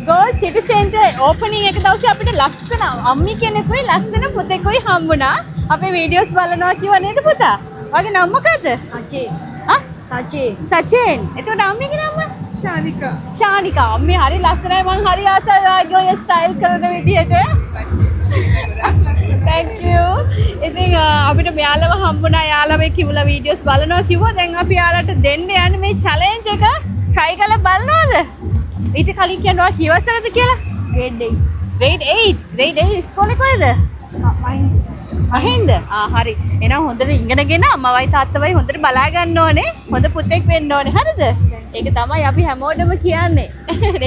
Girls City Center opening එක දවසේ අපිට ලස්සන අම්මි කෙනෙකුයි ලස්සන පුතෙකුයි හම්බුණා. අපේ වීඩියෝස් බලනවා කිව්වා නේද පුතා? ඔයාගේ නම මොකද? සචින්. ආ? සචින්. එතකොට අම්මිගේ නම? ශානිකා. අම්මි හරි ලස්සනයි මං හරි ආසයි ඔයාගේ ඔය ස්ටයිල් කරන විදිහට. Thank you. ඉතින් අපිට මෙයාලව හම්බුණා. යාළුවා මේ කිව්ලා වීඩියෝස් බලනවා කිව්වා. දැන් අපි යාළුවට දෙන්න යන්නේ මේ challenge එක try කරලා බලනවද? ඊට කලින් කියනවා කීවසරද කියලා? grade 8. grade 8 ඉස්කෝලේ කොහෙද? මහින්ද. හරි. එහෙනම් හොඳට ඉගෙනගෙන අම්මවයි තාත්තවයි හොඳට බලා ගන්න ඕනේ. හොඳ පුතෙක් වෙන්න ඕනේ. හරිද? ඒක තමයි අපි හැමෝටම කියන්නේ.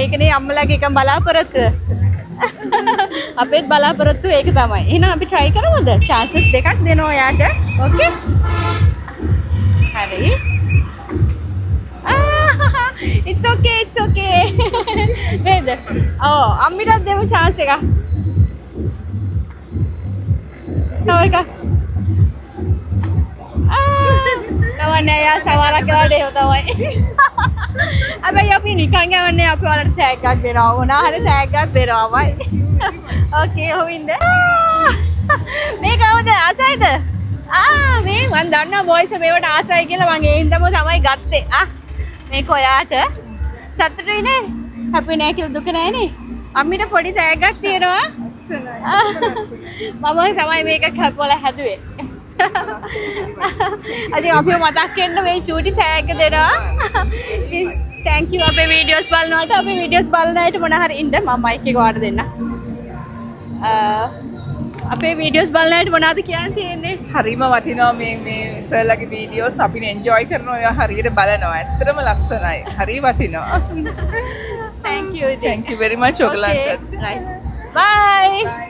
ඒකනේ අම්මලාගේ එකම බලාපොරොත්තුව. අපේත් බලාපොරොත්තු ඒක තමයි. එහෙනම් අපි try කරමුද? chances දෙකක් දෙනවා යාට. Okay? හරි. It's okay. නේද? අම්මිටත් දෙමු chance එකක්. තව එකක්. නෑ යා සවාලක් කියලා දෙව තමයි. හැබැයි අපි නිකන් යවන්නේ අපි වලට ටැග් එකක් දෙනවා. මොනවා හරි ටැග් එකක් දෙනවාමයි. ඕකේ හොවින්ද? මේ කවුද ආසයිද? මේ මන් දන්නා බොයිස් මේවට ආසයි කියලා මං ඒ හින්දාම තමයි ගත්තේ. මේක ඔයාට සතුටුයි නේ? හැපි නෑ කියලා දුක නෑනේ. අම්මිට පොඩි ටැග් එකක් තියෙනවා. මම තමයි මේක කැපවල හැදුවේ. අද අපි මතක් වෙන්න මේ චූටි ටැග් එක දෙනවා. thank you අපේ වීඩියෝස් බලනකොට අපේ වීඩියෝස් බලන අයට මොන හරි ඉන්න මම මයික් එක වාට දෙන්න. අපේ වීඩියෝස් බලන අයට මොනවද කියන්න තියෙන්නේ? හරිම වටිනවා මේ සර්ලගේ වීඩියෝස් අපිට එන්ජොයි කරනවා. ඔය හරියට බලනවා. ඇත්තටම ලස්සනයි. හරි වටිනවා. thank you very much ඔයගලන්ට. right bye